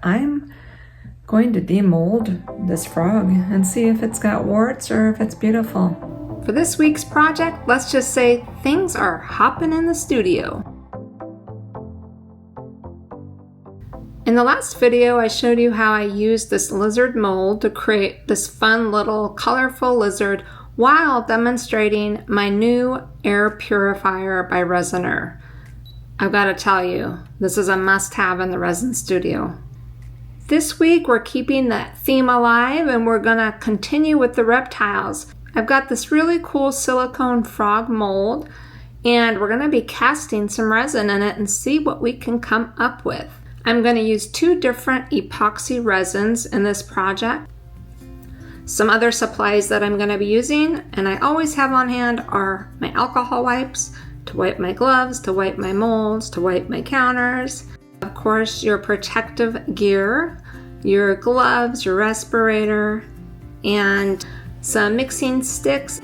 I'm going to demold this frog and see if it's got warts or if it's beautiful. For this week's project, let's just say things are hopping in the studio. In the last video, I showed you how I used this lizard mold to create this fun little colorful lizard while demonstrating my new air purifier by Resiner. I've got to tell you, this is a must-have in the resin studio. This week, we're keeping that theme alive and we're gonna continue with the reptiles. I've got this really cool silicone frog mold and we're gonna be casting some resin in it and see what we can come up with. I'm going to use 2 different epoxy resins in this project. Some other supplies that I'm going to be using, and I always have on hand, are my alcohol wipes to wipe my gloves, to wipe my molds, to wipe my counters. Of course, your protective gear, your gloves, your respirator, and some mixing sticks.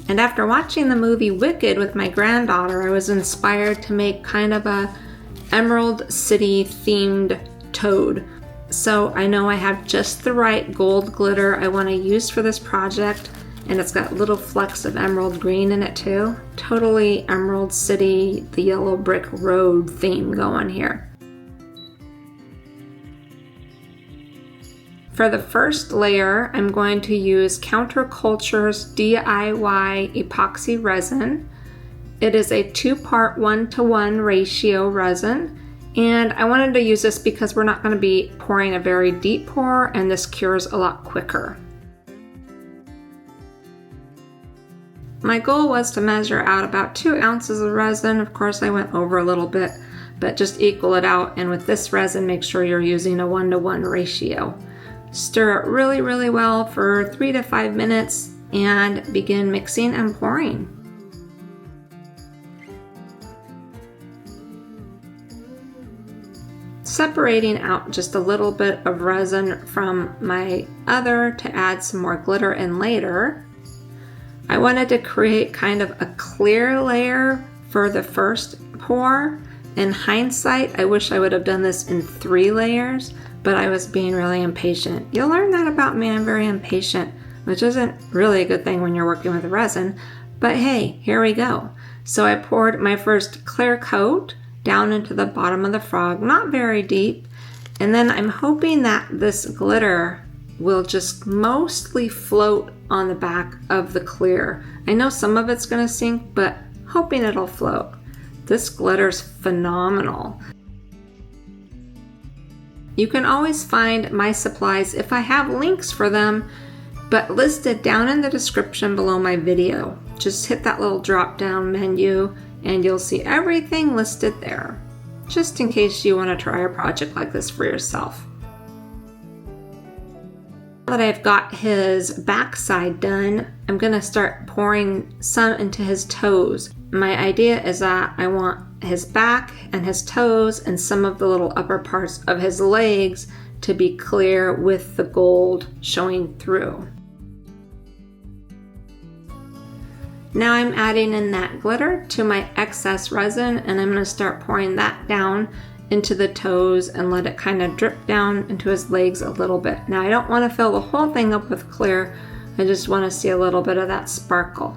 And after watching the movie Wicked with my granddaughter, I was inspired to make kind of a Emerald City themed toad. So I know I have just the right gold glitter I want to use for this project, and it's got little flecks of emerald green in it too. Totally Emerald City, the yellow brick road theme going here. For the first layer, I'm going to use Counterculture's DIY epoxy resin. It is a 2-part 1-to-1 ratio resin, and I wanted to use this because we're not going to be pouring a very deep pour, and this cures a lot quicker. My goal was to measure out about 2 ounces of resin. Of course, I went over a little bit, but just equal it out, and with this resin, make sure you're using a 1-to-1 ratio. Stir it really, really well for 3 to 5 minutes and begin mixing and pouring. Separating out just a little bit of resin from my other to add some more glitter in later. I wanted to create kind of a clear layer for the first pour. In hindsight, I wish I would have done this in 3 layers, but I was being really impatient. You'll learn that about me, I'm very impatient, which isn't really a good thing when you're working with resin, but hey, here we go. So I poured my first clear coat down into the bottom of the frog, not very deep, and then I'm hoping that this glitter will just mostly float on the back of the clear. I know some of it's gonna sink, but hoping it'll float. This glitter's phenomenal. You can always find my supplies if I have links for them, but listed down in the description below my video. Just hit that little drop down menu and you'll see everything listed there, just in case you want to try a project like this for yourself. Now that I've got his backside done, I'm going to start pouring some into his toes. My idea is that I want his back and his toes and some of the little upper parts of his legs to be clear with the gold showing through. Now I'm adding in that glitter to my excess resin, and I'm going to start pouring that down into the toes and let it kind of drip down into his legs a little bit. Now I don't want to fill the whole thing up with clear, I just want to see a little bit of that sparkle.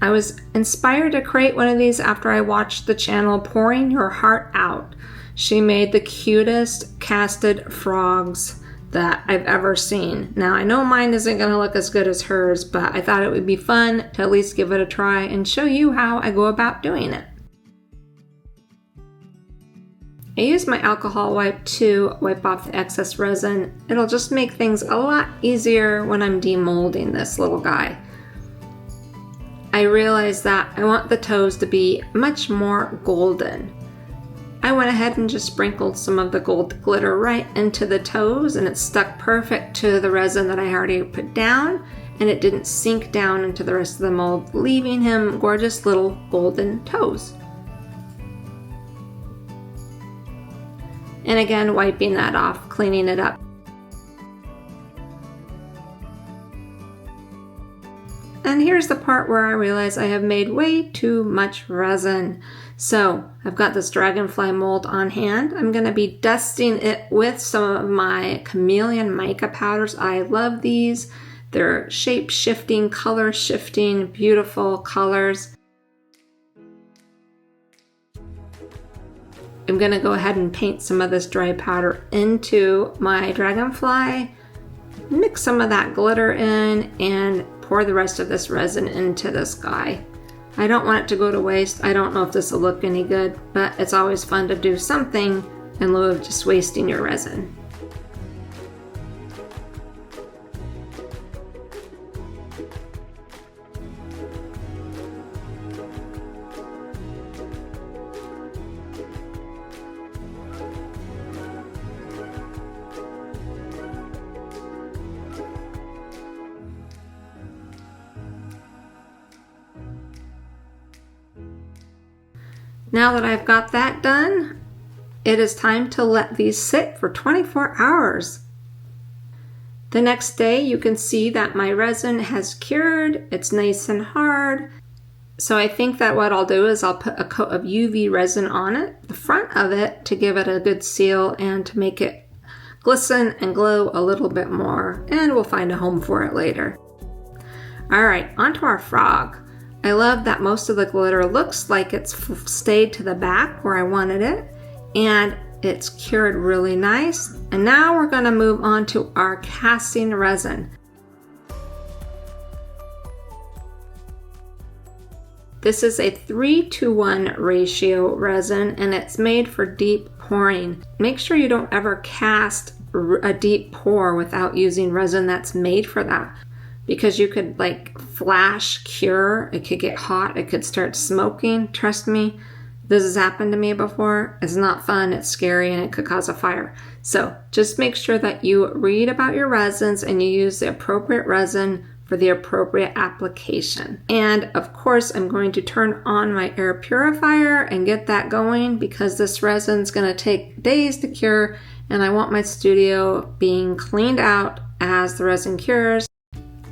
I was inspired to create one of these after I watched the channel Pouring Your Heart Out. She made the cutest casted frogs that I've ever seen. Now I know mine isn't going to look as good as hers, but I thought it would be fun to at least give it a try and show you how I go about doing it. I use my alcohol wipe to wipe off the excess resin. It'll just make things a lot easier when I'm demolding this little guy. I realized that I want the toes to be much more golden. I went ahead and just sprinkled some of the gold glitter right into the toes, and it stuck perfect to the resin that I already put down, and it didn't sink down into the rest of the mold, leaving him gorgeous little golden toes. And again, wiping that off, cleaning it up. And here's the part where I realize I have made way too much resin. So I've got this dragonfly mold on hand. I'm going to be dusting it with some of my chameleon mica powders. I love these. They're shape shifting, color shifting, beautiful colors. I'm going to go ahead and paint some of this dry powder into my dragonfly, mix some of that glitter in, and pour the rest of this resin into this guy. I don't want it to go to waste. I don't know if this will look any good, but it's always fun to do something in lieu of just wasting your resin. Now that I've got that done, it is time to let these sit for 24 hours. The next day you can see that my resin has cured, it's nice and hard. So I think that what I'll do is I'll put a coat of UV resin on it, the front of it, to give it a good seal and to make it glisten and glow a little bit more, and we'll find a home for it later. All right, onto our frog. I love that most of the glitter looks like it's stayed to the back where I wanted it, and it's cured really nice. And now we're going to move on to our casting resin. This is a 3-to-1 ratio resin, and it's made for deep pouring. Make sure you don't ever cast a deep pour without using resin that's made for that, because you could like flash cure, it could get hot, it could start smoking. Trust me, this has happened to me before. It's not fun, it's scary, and it could cause a fire. So just make sure that you read about your resins and you use the appropriate resin for the appropriate application. And of course, I'm going to turn on my air purifier and get that going, because this resin's gonna take days to cure, and I want my studio being cleaned out as the resin cures.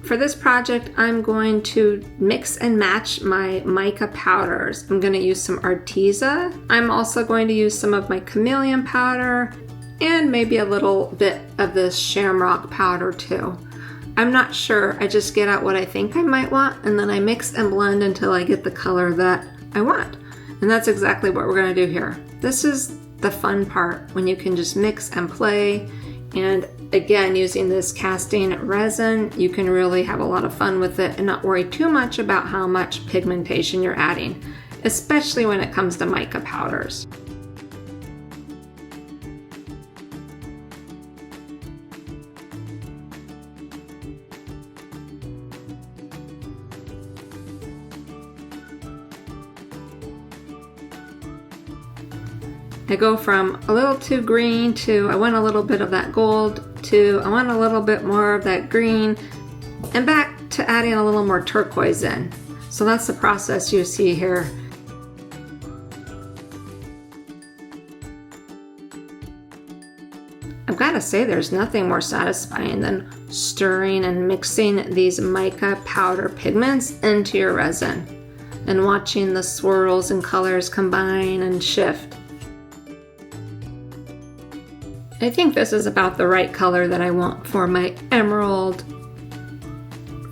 For this project, I'm going to mix and match my mica powders. I'm going to use some Arteza. I'm also going to use some of my chameleon powder and maybe a little bit of this shamrock powder too. I'm not sure. I just get out what I think I might want, and then I mix and blend until I get the color that I want. And that's exactly what we're going to do here. This is the fun part, when you can just mix and play. And again, using this casting resin, you can really have a lot of fun with it and not worry too much about how much pigmentation you're adding, especially when it comes to mica powders. I go from a little too green to I want a little bit of that gold to I want a little bit more of that green, and back to adding a little more turquoise in. So that's the process you see here. I've got to say, there's nothing more satisfying than stirring and mixing these mica powder pigments into your resin and watching the swirls and colors combine and shift. I think this is about the right color that I want for my emerald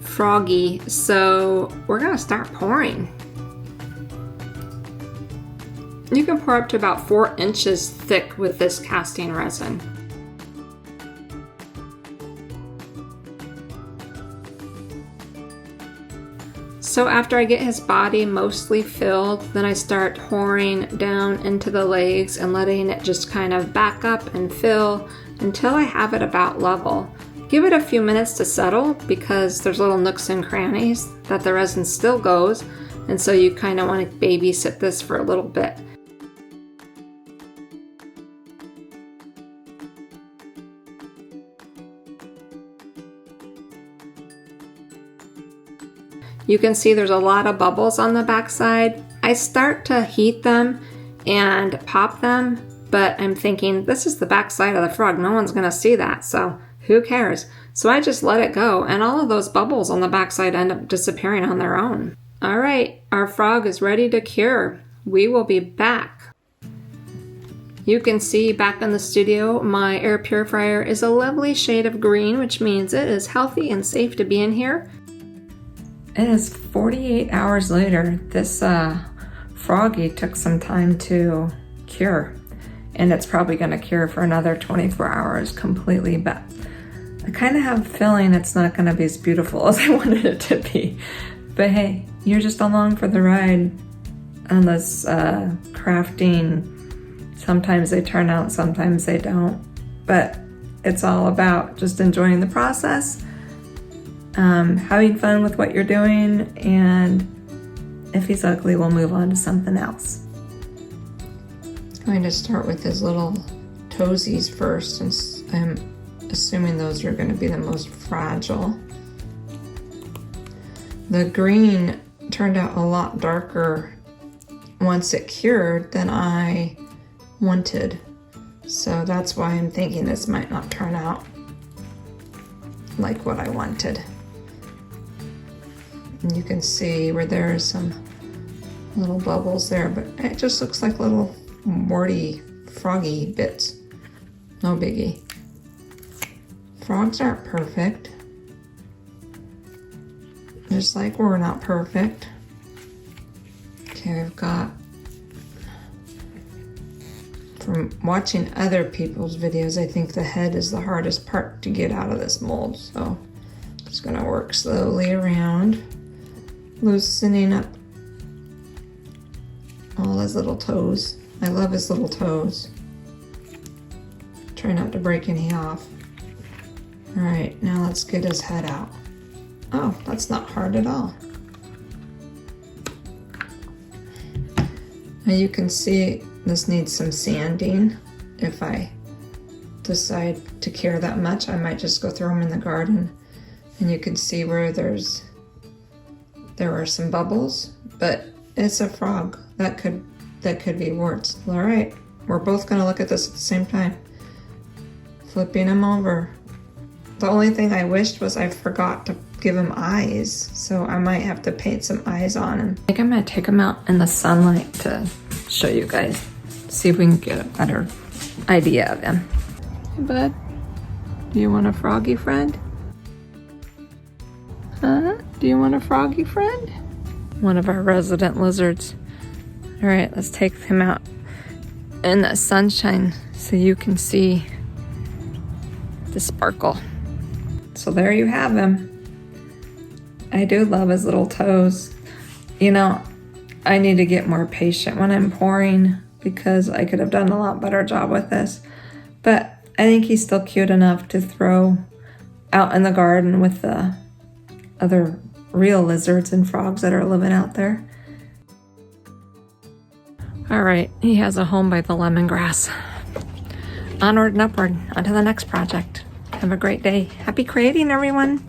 froggy, so we're gonna start pouring. You can pour up to about 4 inches thick with this casting resin. So after I get his body mostly filled, then I start pouring down into the legs and letting it just kind of back up and fill until I have it about level. Give it a few minutes to settle, because there's little nooks and crannies that the resin still goes, and so you kind of want to babysit this for a little bit. You can see there's a lot of bubbles on the backside. I start to heat them and pop them, but I'm thinking this is the backside of the frog. No one's gonna see that, so who cares? So I just let it go, and all of those bubbles on the backside end up disappearing on their own. All right, our frog is ready to cure. We will be back. You can see back in the studio, my air purifier is a lovely shade of green, which means it is healthy and safe to be in here. It is 48 hours later. This froggy took some time to cure, and it's probably gonna cure for another 24 hours completely, but I kind of have a feeling it's not gonna be as beautiful as I wanted it to be. But hey, you're just along for the ride on this crafting. Sometimes they turn out, sometimes they don't. But it's all about just enjoying the process, having fun with what you're doing, and if he's ugly, we'll move on to something else. I'm going to start with his little toesies first, since I'm assuming those are going to be the most fragile. The green turned out a lot darker once it cured than I wanted, so that's why I'm thinking this might not turn out like what I wanted. And you can see where there is some little bubbles there, but it just looks like little warty froggy bits. No biggie. Frogs aren't perfect, just like we're not perfect. Okay, I've got, from watching other people's videos, I think the head is the hardest part to get out of this mold, so I'm just gonna work slowly around, loosening up all his little toes. I love his little toes. Try not to break any off. All right, now let's get his head out. Oh, that's not hard at all. Now you can see this needs some sanding. If I decide to care that much, I might just go throw them in the garden. And you can see where there are some bubbles, but it's a frog. That could be warts. All right, we're both gonna look at this at the same time. Flipping him over. The only thing I wished was I forgot to give him eyes, so I might have to paint some eyes on him. I think I'm gonna take him out in the sunlight to show you guys. See if we can get a better idea of him. Hey bud, do you want a froggy friend? Huh? Do you want a froggy friend? One of our resident lizards. All right, let's take him out in the sunshine so you can see the sparkle. So there you have him. I do love his little toes. You know, I need to get more patient when I'm pouring because I could have done a lot better job with this. But I think he's still cute enough to throw out in the garden with the other real lizards and frogs that are living out there. All right, he has a home by the lemongrass. Onward and upward, onto the next project. Have a great day. Happy creating, everyone.